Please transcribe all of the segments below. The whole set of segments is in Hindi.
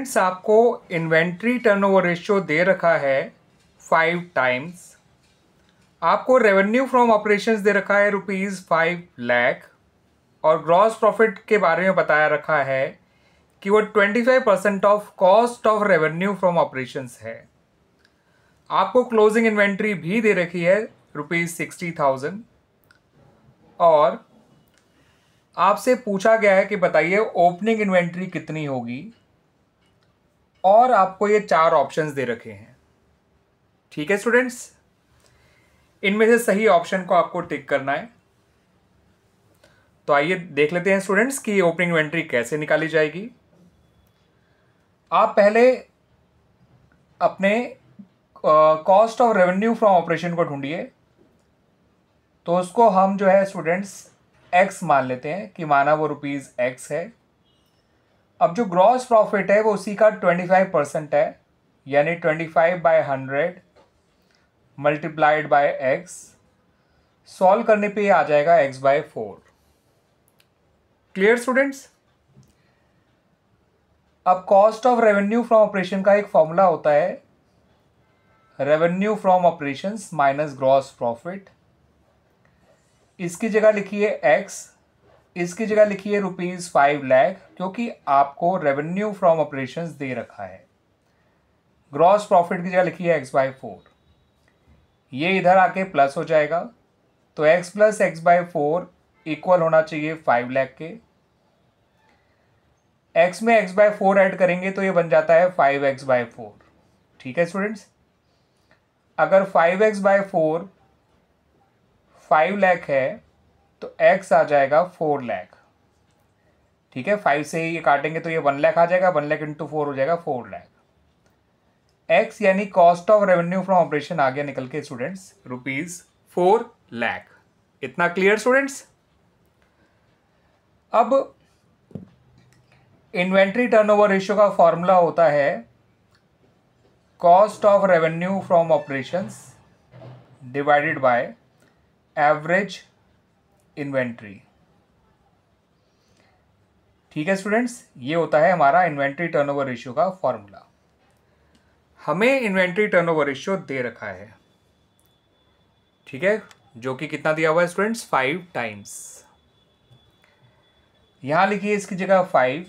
स्टूडेंट्स आपको इन्वेंट्री टर्नओवर रेशियो दे रखा है 5 टाइम्स। आपको रेवेन्यू फ्रॉम ऑपरेशंस दे रखा है ₹5 लाख और ग्रॉस प्रॉफिट के बारे में बताया रखा है कि वो 25% of cost of revenue from operations है। आपको क्लोजिंग इन्वेंट्री भी दे रखी है ₹60,000 और आपसे पूछा गया है कि बताइए ओपनिंग इन्वेंट्री कितनी होगी और आपको ये 4 ऑप्शंस दे रखे हैं। ठीक है स्टूडेंट्स, इनमें से सही ऑप्शन को आपको टिक करना है। तो आइए देख लेते हैं स्टूडेंट्स कि ओपनिंग इन्वेंट्री कैसे निकाली जाएगी। आप पहले अपने cost of revenue from operation को ढूंढिए। तो उसको हम जो है स्टूडेंट्स x मान लेते हैं कि माना वो ₹X है। अब जो ग्रॉस प्रॉफिट है वो उसी का 25% है, यानी 25/100 मल्टीप्लाइड बाय x। सॉल्व करने पे ये आ जाएगा x/4। Clear students? अब cost of revenue from operation का एक फॉर्मूला होता है revenue from operations minus gross profit. इसकी जगह लिखिए x, इसकी जगह लिखिए ₹5 लाख, क्योंकि आपको रेवेन्यू फ्रॉम ऑपरेशंस दे रखा है। ग्रॉस प्रॉफिट की जगह लिखिए x/4। ये इधर आके प्लस हो जाएगा, तो x प्लस x/4 इक्वल होना चाहिए 5 लाख के। x में x/4 ऐड करेंगे तो ये बन जाता है 5x/4। ठीक है स्टूडेंट्स, अगर 5x/4 5 लाख है तो x आ जाएगा 4 लाख। ठीक है, 5 से ये काटेंगे तो ये 1 लाख आ जाएगा। 1 लाख इंटू 4 हो जाएगा 4 लाख। x यानी cost of revenue from operation आ गया निकल के स्टूडेंट्स ₹4 लाख। इतना क्लियर स्टूडेंट्स? अब इन्वेंट्री टर्नओवर रेशियो का फॉर्मूला होता है cost of revenue from operations divided by average inventory. ठीक है स्टूडेंट्स, ये होता है हमारा इन्वेंट्री टर्नओवर रेशियो का फॉर्मूला। हमें इन्वेंट्री टर्नओवर रेशियो दे रखा है, ठीक है, जो कि कितना दिया हुआ है स्टूडेंट्स 5 टाइम्स। यहां लिखिए इसकी जगह 5,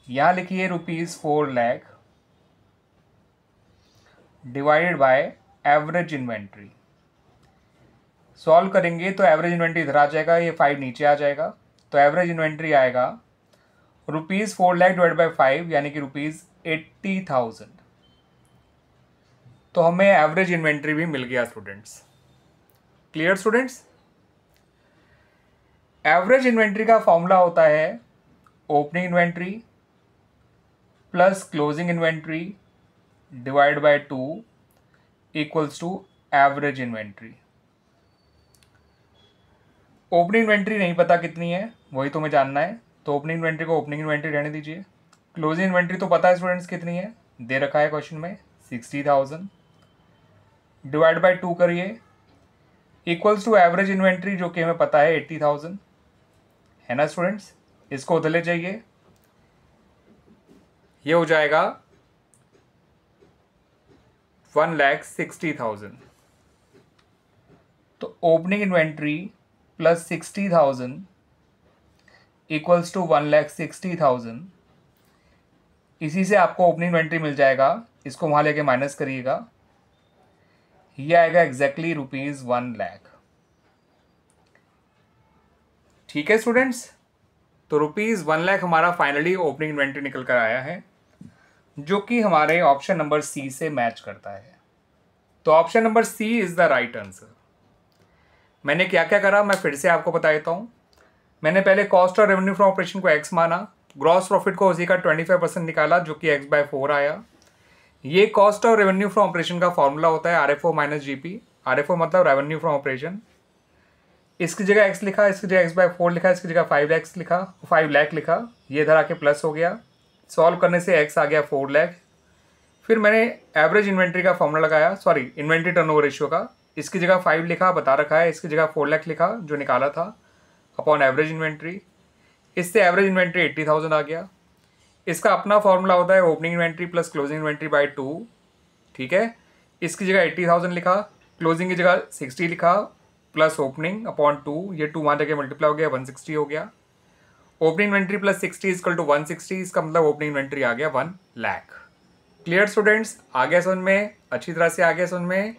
यहां लिखिए ₹4 lakh divided by average inventory. Solve करेंगे तो एवरेज इन्वेंट्री इधर आ जाएगा, ये 5 नीचे आ जाएगा, तो एवरेज इन्वेंट्री आएगा ₹4 लाख डिवाइड बाय 5 यानी कि ₹80,000। तो हमें एवरेज इन्वेंट्री भी मिल गया students. Clear students? Average inventory का फॉर्मूला होता है opening inventory plus closing inventory divide by 2 equals to average inventory. Opening inventory नहीं पता कितनी है, वही तुम्हें जानना है, तो ओपनिंग इन्वेंट्री को ओपनिंग इन्वेंट्री रहने दीजिए। क्लोजिंग इन्वेंट्री तो पता है स्टूडेंट्स कितनी है, दे रखा है क्वेश्चन में 60,000। डिवाइड बाय 2 करिए इक्वल्स टू एवरेज इन्वेंट्री जो कि हमें पता है 80,000 है ना स्टूडेंट्स। इसको उधर ले जाइए, ये हो जाएगा 1,60,000। तो opening inventory plus 60,000 equals to 1,60,000। इसी से आपको ओपनिंग इन्वेंट्री मिल जाएगा, इसको वहां लेके माइनस करिएगा, ये आएगा एग्जैक्टली ₹1 लाख। ठीक है स्टूडेंट्स, तो ₹1 लाख हमारा फाइनली ओपनिंग इन्वेंट्री निकल कर आया है, जो कि हमारे ऑप्शन नंबर सी से मैच करता है। तो option number C is the right answer. मैंने क्या क्या करा मैं फिर से आपको बता देता हूं। मैंने पहले कॉस्ट और रेवेन्यू फ्रॉम ऑपरेशन को x माना, ग्रॉस प्रॉफिट को उसी का 25% निकाला जो कि x/4 आया। ये कॉस्ट और रेवेन्यू फ्रॉम ऑपरेशन का फॉर्मूला होता है RFO माइनस GP। RFO मतलब रेवेन्यू फ्रॉम ऑपरेशन। इसकी जगह x लिखा, इसकी जगह x/4 लिखा, इसकी जगह 5 लाख लिखा, ये इधर आके प्लस हो गया। सॉल्व करने से x आ गया 4 लाख। फिर मैंने एवरेज इन्वेंट्री का फॉर्मूला लगाया, सॉरी इन्वेंट्री टर्नओवर रेशियो का, इसकी जगह 5 लिखा बता रखा है, इसकी जगह 4 लाख लिखा जो निकाला था अपॉन एवरेज इन्वेंट्री। इससे एवरेज इन्वेंट्री 80,000 आ गया। इसका अपना फॉर्मूला होता है opening inventory plus closing inventory by 2, ठीक है। इसकी जगह 80,000 लिखा, क्लोजिंग की जगह 60 लिखा, प्लस ओपनिंग अपॉन 2, ये 2 वहाँ जगह मल्टीप्लाई हो गया, 160 हो गया। Opening inventory plus 60 equal to 160, इसका मतलब ओपनिंग इन्वेंट्री आ गया 1 लाख। क्लियर स्टूडेंट्स, आ गया समझ में? अच्छी तरह से आ गया समझ में?